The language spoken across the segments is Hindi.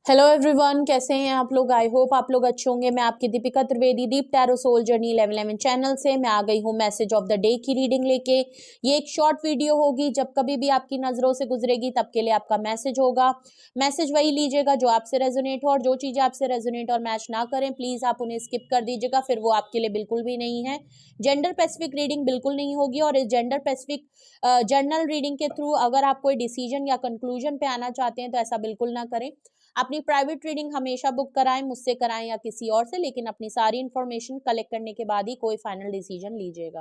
हेलो एवरीवन, कैसे हैं आप लोग। आई होप आप लोग अच्छे होंगे। मैं आपकी दीपिका त्रिवेदी दीप टैरो सोल जर्नी 1111 चैनल से मैं आ गई हूँ मैसेज ऑफ द डे की रीडिंग लेके। ये एक शॉर्ट वीडियो होगी, जब कभी भी आपकी नजरों से गुजरेगी तब के लिए आपका मैसेज होगा। मैसेज वही लीजिएगा जो आपसे रेजोनेट हो, और जो चीजें आपसे रेजोनेट और मैच ना करें प्लीज आप उन्हें स्किप कर दीजिएगा, फिर वो आपके लिए बिल्कुल भी नहीं है। जेंडर स्पेसिफिक रीडिंग बिल्कुल नहीं होगी, और इस जेंडर स्पेसिफिक जर्नल रीडिंग के थ्रू अगर आप कोई डिसीजन या कंक्लूजन पे आना चाहते हैं तो ऐसा बिल्कुल ना करें। अपनी प्राइवेट रीडिंग हमेशा बुक कराएं, मुझसे कराएं या किसी और से, लेकिन अपनी सारी इंफॉर्मेशन कलेक्ट करने के बाद ही कोई फाइनल डिसीजन लीजिएगा।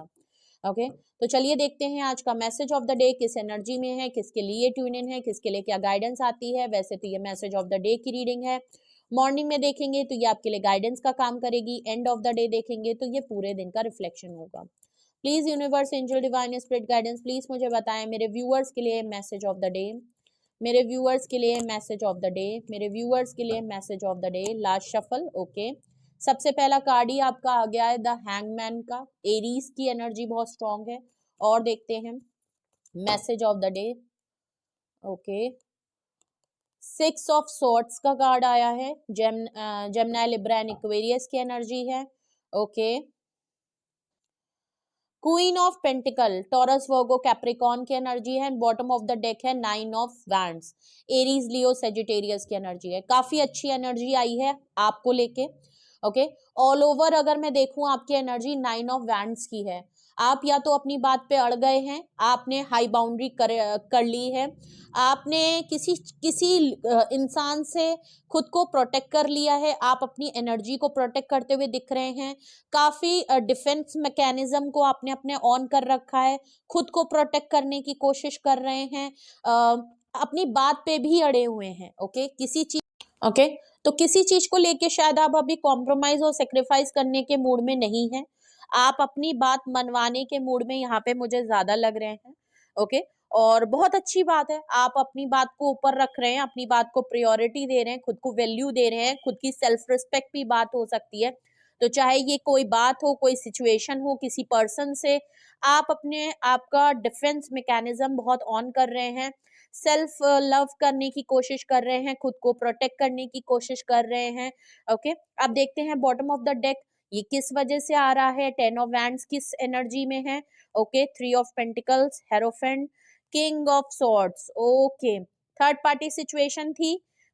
ओके, तो चलिए देखते हैं आज का मैसेज ऑफ द डे किस एनर्जी में है, किसके लिए ट्यून इन है, किसके लिए क्या गाइडेंस आती है। वैसे तो ये मैसेज ऑफ द डे की रीडिंग है। मॉर्निंग में देखेंगे तो ये आपके लिए गाइडेंस का काम करेगी, एंड ऑफ द डे देखेंगे तो ये पूरे दिन का रिफ्लेक्शन होगा। Please universe, angel, divine spirit guidance, please मुझे बताएं मेरे व्यूअर्स के लिए मैसेज ऑफ द डे, मेरे व्यूअर्स के लिए मैसेज ऑफ द डे, मेरे व्यूअर्स के लिए message of the day. Last shuffle. Okay, सबसे पहला कार्ड ही आपका आ गया है द हैंगमैन का। एरीज की एनर्जी बहुत स्ट्रांग है। और देखते हैं message of the day. Okay, 6 of swords का कार्ड आया है। जेमिनी, लिब्रा एंड एक्वेरियस की एनर्जी है। Okay, queen of pentacle, taurus, Virgo, Capricorn की एनर्जी है। बॉटम ऑफ द डेक है 9 of wands, Aries, Leo, Sagittarius की एनर्जी है। काफी अच्छी एनर्जी आई है आपको लेके। ओके, ऑल ओवर अगर मैं देखूं आपकी एनर्जी 9 ऑफ वैंड्स की है। आप या तो अपनी बात पे अड़ गए हैं, आपने हाई बाउंड्री कर ली है, आपने किसी किसी इंसान से खुद को प्रोटेक्ट कर लिया है, आप अपनी एनर्जी को प्रोटेक्ट करते हुए दिख रहे हैं। काफी डिफेंस मैकेनिज्म को आपने अपने ऑन कर रखा है, खुद को प्रोटेक्ट करने की कोशिश कर रहे हैं, अपनी बात पे भी अड़े हुए हैं। ओके, ओके, तो किसी चीज को लेके शायद आप अभी कॉम्प्रोमाइज और सेक्रीफाइस करने के मूड में नहीं है, आप अपनी बात मनवाने के मूड में यहाँ पे मुझे ज्यादा लग रहे हैं। ओके, और बहुत अच्छी बात है, आप अपनी बात को ऊपर रख रहे हैं, अपनी बात को प्रायोरिटी दे रहे हैं, खुद को वैल्यू दे रहे हैं, खुद की सेल्फ रिस्पेक्ट भी बात हो सकती है। तो चाहे ये कोई बात हो, कोई सिचुएशन हो, किसी पर्सन से, आप अपने आपका डिफेंस मैकेनिज्म बहुत ऑन कर रहे हैं, सेल्फ लव करने की कोशिश कर रहे हैं, खुद को प्रोटेक्ट करने की कोशिश कर रहे हैं। ओके, अब देखते हैं बॉटम ऑफ द डेक ये किस वजह से आ रहा है। 10 ऑफ वैंड्स किस एनर्जी में है। Okay, 3 of pentacles, hierophant, king of swords. Okay, third party situation थी,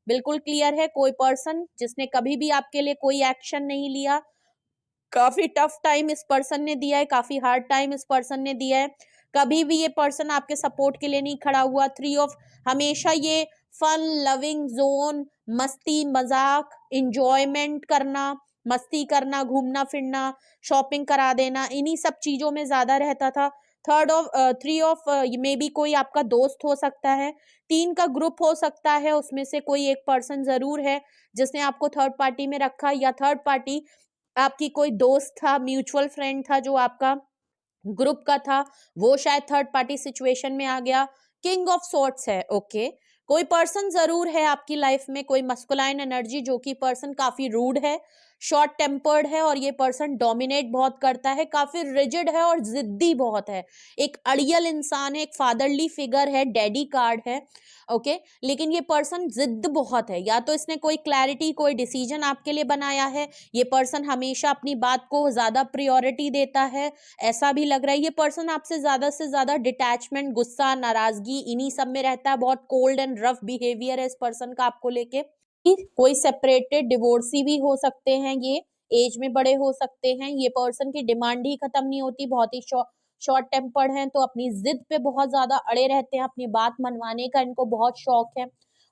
बिल्कुल क्लियर है। कोई पर्सन जिसने कभी भी आपके लिए कोई एक्शन नहीं लिया, काफी टफ टाइम इस पर्सन ने दिया है, काफी हार्ड टाइम इस पर्सन ने दिया है, कभी भी ये पर्सन आपके सपोर्ट के लिए नहीं खड़ा हुआ। 3 ऑफ, हमेशा ये फन लविंग जोन, मस्ती मजाक, इंजॉयमेंट करना, मस्ती करना, घूमना फिरना, शॉपिंग करा देना, इन्हीं सब चीजों में ज्यादा रहता था। 3 ऑफ मे बी कोई आपका दोस्त हो सकता है, 3 का ग्रुप हो सकता है, उसमें से कोई एक पर्सन जरूर है जिसने आपको थर्ड पार्टी में रखा, या थर्ड पार्टी आपकी कोई दोस्त था, म्यूचुअल फ्रेंड था जो आपका ग्रुप का था, वो शायद थर्ड पार्टी सिचुएशन में आ गया। किंग ऑफ सॉर्ट्स है। ओके, कोई पर्सन जरूर है आपकी लाइफ में, कोई मस्कुलाइन एनर्जी, जो कि पर्सन काफी रूड है, शॉर्ट टेम्पर्ड है, और ये पर्सन डोमिनेट बहुत करता है, काफी रिजिड है और जिद्दी बहुत है, एक अड़ियल इंसान है, एक फादरली फिगर है, डैडी कार्ड है। ओके, लेकिन ये पर्सन जिद्द बहुत है, या तो इसने कोई क्लैरिटी, कोई डिसीजन आपके लिए बनाया है, ये पर्सन हमेशा अपनी बात को ज्यादा प्रायोरिटी देता है, ऐसा भी लग रहा है। ये पर्सन आपसे से ज्यादा डिटैचमेंट, गुस्सा, नाराजगी, इन्हीं सब में रहता है। बहुत कोल्ड एंड रफ बिहेवियर है इस पर्सन का आपको लेके। कोई सेपरेटेड डिवोर्सी भी हो सकते हैं, ये एज में बड़े हो सकते हैं। ये पर्सन की डिमांड ही खत्म नहीं होती, बहुत ही शॉर्ट टेम्पर्ड हैं, तो अपनी जिद पे बहुत ज्यादा अड़े रहते हैं, अपनी बात मनवाने का इनको बहुत शौक है।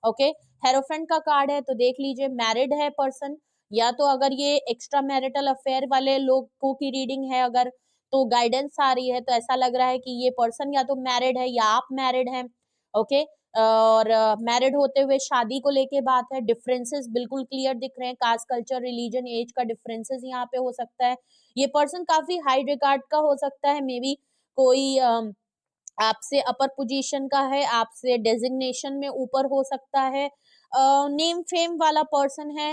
ओके, हेरोफेंट का कार्ड है, तो देख लीजिए मैरिड है पर्सन, या तो अगर ये एक्स्ट्रा मैरिटल अफेयर वाले लोगों की रीडिंग है अगर, तो गाइडेंस आ रही है, तो ऐसा लग रहा है कि ये पर्सन या तो मैरिड है या आप मैरिड हैं। ओके, और मैरिड होते हुए शादी को लेके बात है। डिफरेंसेस बिल्कुल क्लियर दिख रहे हैं, कास्ट, कल्चर, रिलीजन, एज का डिफरेंसेस यहाँ पे हो सकता है। ये पर्सन काफी हाई रिगार्ड का हो सकता है, मे बी कोई आपसे अपर पोजीशन का है, आपसे डेजिग्नेशन में ऊपर हो सकता है, नेम फेम वाला पर्सन है,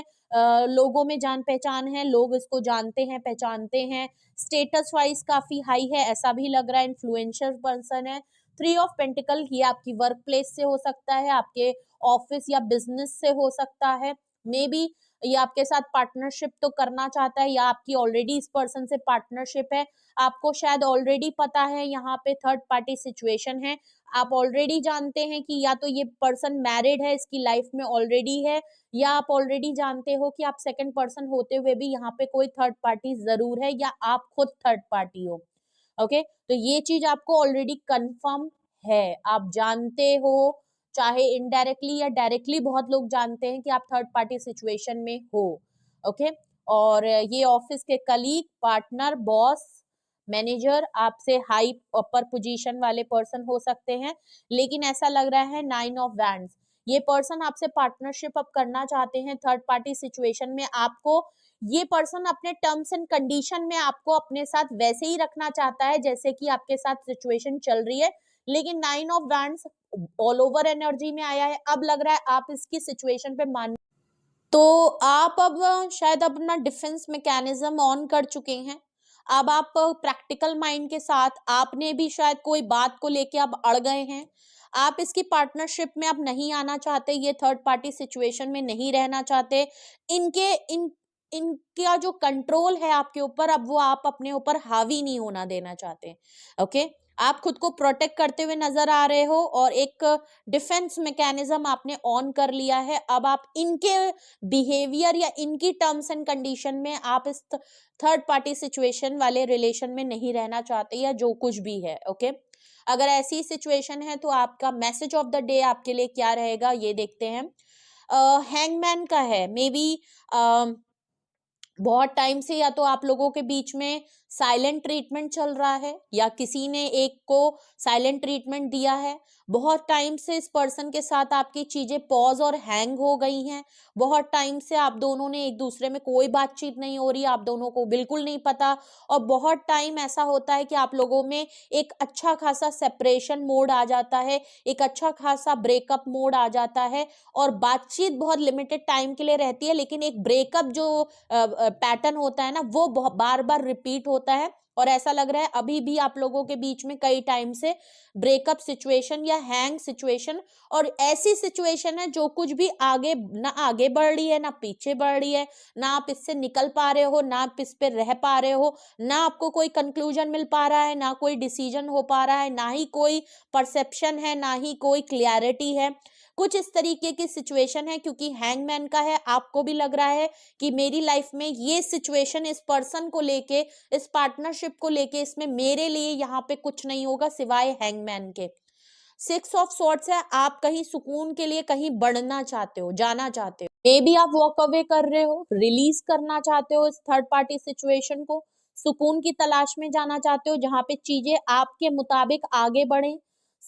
लोगों में जान पहचान है, लोग इसको जानते हैं, पहचानते हैं, स्टेटस वाइज काफी हाई है, ऐसा भी लग रहा है, इन्फ्लुएंशियल पर्सन है। थ्री ऑफ पेंटिकल ये आपकी वर्क प्लेस से हो सकता है, आपके ऑफिस या बिजनेस से हो सकता है, मे बी ये आपके साथ पार्टनरशिप तो करना चाहता है या आपकी ऑलरेडी इस पर्सन से पार्टनरशिप है, आपको शायद ऑलरेडी पता है यहाँ पे थर्ड पार्टी सिचुएशन है, आप ऑलरेडी जानते हैं कि या तो ये पर्सन मैरिड है, इसकी लाइफ में ऑलरेडी है, या आप ऑलरेडी जानते हो कि आप सेकंड पर्सन होते हुए भी यहाँ पे कोई थर्ड पार्टी जरूर है या आप खुद थर्ड पार्टी हो। ओके, तो ये चीज आपको ऑलरेडी कंफर्म है, आप जानते हो, चाहे इनडायरेक्टली या डायरेक्टली बहुत लोग जानते हैं कि आप थर्ड पार्टी सिचुएशन में हो। ओके, और ये ऑफिस के कलीग, पार्टनर, बॉस, मैनेजर, आपसे हाई अपर पोजीशन वाले पर्सन हो सकते हैं, लेकिन ऐसा लग रहा है 9 ऑफ वैंड्स, ये पर्सन आपसे पार्टनरशिप अब करना चाहते हैं थर्ड पार्टी सिचुएशन में, आपको ये पर्सन अपने टर्म्स एंड कंडीशन में आपको अपने साथ वैसे ही रखना चाहता है जैसे कि आपके साथ सिचुएशन चल रही है, लेकिन 9 of wands all over energy में आया है, अब लग रहा है आप इसकी सिचुएशन पे मान, तो आप अब शायद अपना डिफेंस मैकेनिज्म ऑन कर चुके हैं, अब आप प्रैक्टिकल माइंड के साथ, आपने भी शायद कोई बात को लेके अब अड़ गए हैं, आप इसकी पार्टनरशिप में अब नहीं आना चाहते, ये थर्ड पार्टी सिचुएशन में नहीं रहना चाहते, इनका जो कंट्रोल है आपके ऊपर अब वो आप अपने ऊपर हावी नहीं होना देना चाहते। ओके, आप खुद को प्रोटेक्ट करते हुए नजर आ रहे हो और एक डिफेंस मैकेनिज्म आपने ऑन कर लिया है, अब आप इनके बिहेवियर या इनकी टर्म्स एंड कंडीशन में आप इस थर्ड पार्टी सिचुएशन वाले रिलेशन में नहीं रहना चाहते या जो कुछ भी है। ओके, अगर ऐसी सिचुएशन है तो आपका मैसेज ऑफ द डे आपके लिए क्या रहेगा ये देखते हैं। हैंगमैन का है, मे बी बहुत टाइम से या तो आप लोगों के बीच में साइलेंट ट्रीटमेंट चल रहा है या किसी ने एक को साइलेंट ट्रीटमेंट दिया है, बहुत टाइम से इस पर्सन के साथ आपकी चीजें पॉज और हैंग हो गई हैं, बहुत टाइम से आप दोनों ने एक दूसरे में कोई बातचीत नहीं हो रही, आप दोनों को बिल्कुल नहीं पता, और बहुत टाइम ऐसा होता है कि आप लोगों में एक अच्छा खासा सेपरेशन मोड आ जाता है, एक अच्छा खासा ब्रेकअप मोड आ जाता है, और बातचीत बहुत लिमिटेड टाइम के लिए रहती है, लेकिन एक ब्रेकअप जो पैटर्न होता है ना वो बार बार रिपीट होता है, और ऐसा लग रहा है अभी भी आप लोगों के बीच में कई टाइम से ब्रेकअप सिचुएशन या हैंग सिचुएशन, और ऐसी सिचुएशन है जो कुछ भी आगे ना आगे बढ़ रही है ना पीछे बढ़ रही है, ना आप इससे निकल पा रहे हो, ना आप इस पे रह पा रहे हो, ना आपको कोई कंक्लूजन मिल पा रहा है, ना कोई डिसीजन हो पा रहा है, ना ही कोई परसेप्शन है, ना ही कोई क्लियरिटी है, कुछ इस तरीके की सिचुएशन है, क्योंकि हैंगमैन का है, आपको भी लग रहा है कि मेरी लाइफ में ये सिचुएशन इस पर्सन को लेके, इस पार्टनरशिप को लेके, इसमें मेरे लिए यहाँ पे कुछ नहीं होगा सिवाय हैंगमैन के। 6 ऑफ सॉर्ड्स है, आप कहीं सुकून के लिए कहीं बढ़ना चाहते हो, जाना चाहते हो, मे बी आप वॉक अवे कर रहे हो, रिलीज करना चाहते हो इस थर्ड पार्टी सिचुएशन को, सुकून की तलाश में जाना चाहते हो जहां पे चीजें आपके मुताबिक आगे बढ़े,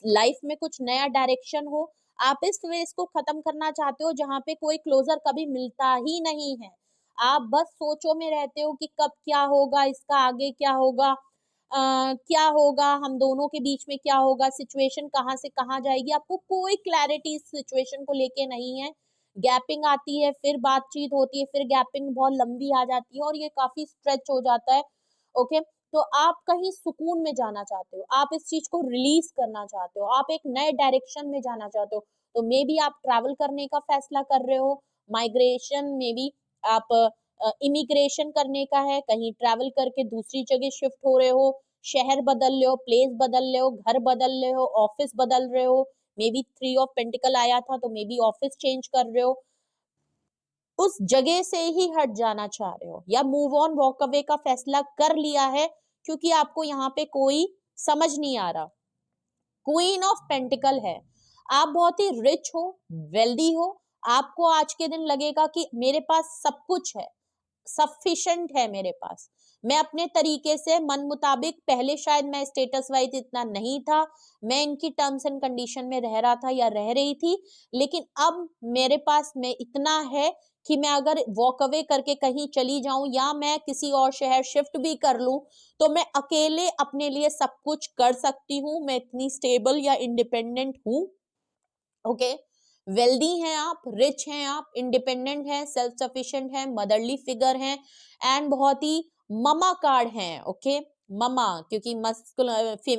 लाइफ में कुछ नया डायरेक्शन हो, आप इस फेज को खत्म करना चाहते हो जहां पे कोई क्लोजर कभी मिलता ही नहीं है, आप बस सोचों में रहते हो कि कब क्या होगा, इसका आगे क्या होगा, क्या होगा, हम दोनों के बीच में क्या होगा, सिचुएशन कहाँ से कहाँ जाएगी, आपको कोई क्लैरिटी इस सिचुएशन को लेके नहीं है, गैपिंग आती है, फिर बातचीत होती है, फिर गैपिंग बहुत लंबी आ जाती है और ये काफी स्ट्रेच हो जाता है। ओके, तो आप कहीं सुकून में जाना चाहते हो, आप इस चीज को रिलीज करना चाहते हो, आप एक नए डायरेक्शन में जाना चाहते हो, तो मे बी आप ट्रैवल करने का फैसला कर रहे हो, माइग्रेशन, मे बी आप इमिग्रेशन करने का है, कहीं ट्रैवल करके दूसरी जगह शिफ्ट हो रहे हो, शहर बदल रहे हो, प्लेस बदल रहे हो, घर बदल रहे हो, ऑफिस बदल रहे हो, मे बी 3 ऑफ पेंटिकल आया था तो मे बी ऑफिस चेंज कर रहे हो, उस जगह से ही हट जाना चाह रहे हो, या मूव ऑन वॉक अवे का फैसला कर लिया है, क्योंकि आपको यहाँ पे कोई समझ नहीं आ रहा। क्वीन ऑफ पेंटिकल है, आप बहुत ही रिच हो, वेल्दी हो, आपको आज के दिन लगेगा कि मेरे पास सब कुछ है, सफिशिएंट है मेरे पास, मैं अपने तरीके से मन मुताबिक, पहले शायद मैं स्टेटस वाइज इतना नहीं था, मैं इनकी टर्म्स एंड कंडीशन में रह रहा था या रह रही थी, लेकिन अब मेरे पास में इतना है कि मैं अगर वॉक अवे करके कहीं चली जाऊं या मैं किसी और शहर शिफ्ट भी कर लूं तो मैं अकेले अपने लिए सब कुछ कर सकती हूँ, मैं इतनी स्टेबल या इंडिपेंडेंट हूँ। ओके, वेल्दी हैं आप, रिच हैं आप, इंडिपेंडेंट हैं, सेल्फ सफिशिएंट हैं, मदरली फिगर हैं, एंड बहुत ही ममा कार्ड हैं। ओके, ममा, क्योंकि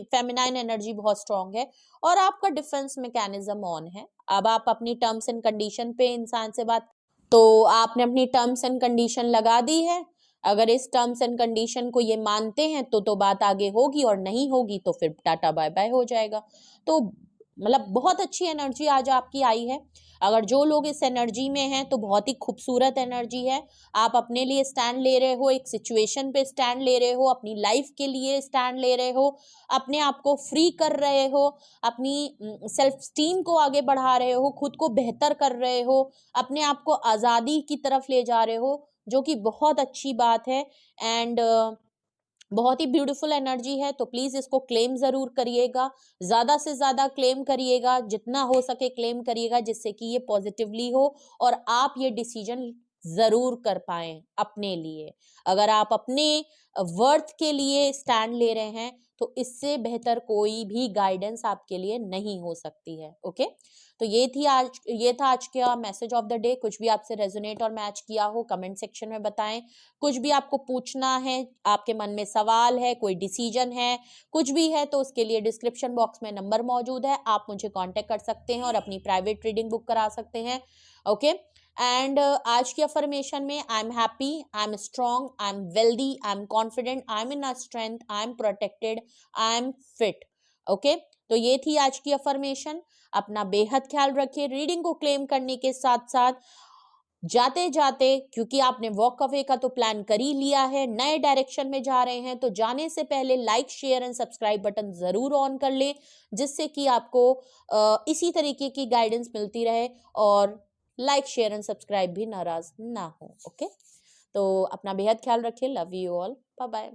फेमिनाइन एनर्जी बहुत स्ट्रांग है और आपका डिफेंस मैकेनिज्म ऑन है। अब आप अपनी टर्म्स एंड कंडीशन पे इंसान से बात, तो आपने अपनी टर्म्स एंड कंडीशन लगा दी है। अगर इस टर्म्स एंड कंडीशन को ये मानते हैं तो बात आगे होगी, और नहीं होगी तो फिर टाटा बाय बाय हो जाएगा। तो मतलब बहुत अच्छी एनर्जी आज आपकी आई है। अगर जो लोग इस एनर्जी में हैं तो बहुत ही खूबसूरत एनर्जी है। आप अपने लिए स्टैंड ले रहे हो, एक सिचुएशन पे स्टैंड ले रहे हो, अपनी लाइफ के लिए स्टैंड ले रहे हो, अपने आप को फ्री कर रहे हो, अपनी सेल्फ स्टीम को आगे बढ़ा रहे हो, खुद को बेहतर कर रहे हो, अपने आप को आजादी की तरफ ले जा रहे हो, जो कि बहुत अच्छी बात है। एंड बहुत ही ब्यूटीफुल एनर्जी है। तो प्लीज इसको क्लेम जरूर करिएगा, ज्यादा से ज्यादा क्लेम करिएगा, जितना हो सके क्लेम करिएगा, जिससे कि ये पॉजिटिवली हो और आप ये डिसीजन जरूर कर पाए अपने लिए। अगर आप अपने वर्थ के लिए स्टैंड ले रहे हैं तो इससे बेहतर कोई भी गाइडेंस आपके लिए नहीं हो सकती है। ओके, तो ये था आज का मैसेज ऑफ द डे। कुछ भी आपसे रेजोनेट और मैच किया हो कमेंट सेक्शन में बताएं। कुछ भी आपको पूछना है, आपके मन में सवाल है, कोई डिसीजन है, कुछ भी है, तो उसके लिए डिस्क्रिप्शन बॉक्स में नंबर मौजूद है, आप मुझे कांटेक्ट कर सकते हैं और अपनी प्राइवेट रीडिंग बुक करा सकते हैं। ओके, एंड आज की अफर्मेशन में I am happy, I am strong, I am wealthy, I am confident, I am in a strength, I am protected, I am fit. Okay, तो ये थी आज की अफर्मेशन। अपना बेहद ख्याल रखिए। रीडिंग को क्लेम करने के साथ साथ जाते जाते, क्योंकि आपने वॉक अवे का तो प्लान कर ही लिया है, नए डायरेक्शन में जा रहे हैं, तो जाने से पहले like share and subscribe button जरूर ऑन कर ले, जिससे कि आपको इसी तरीके की गाइडेंस मिलती रहे और लाइक शेयर एंड सब्सक्राइब भी नाराज ना हो। ओके, तो अपना बेहद ख्याल रखिए। Love you all, bye bye.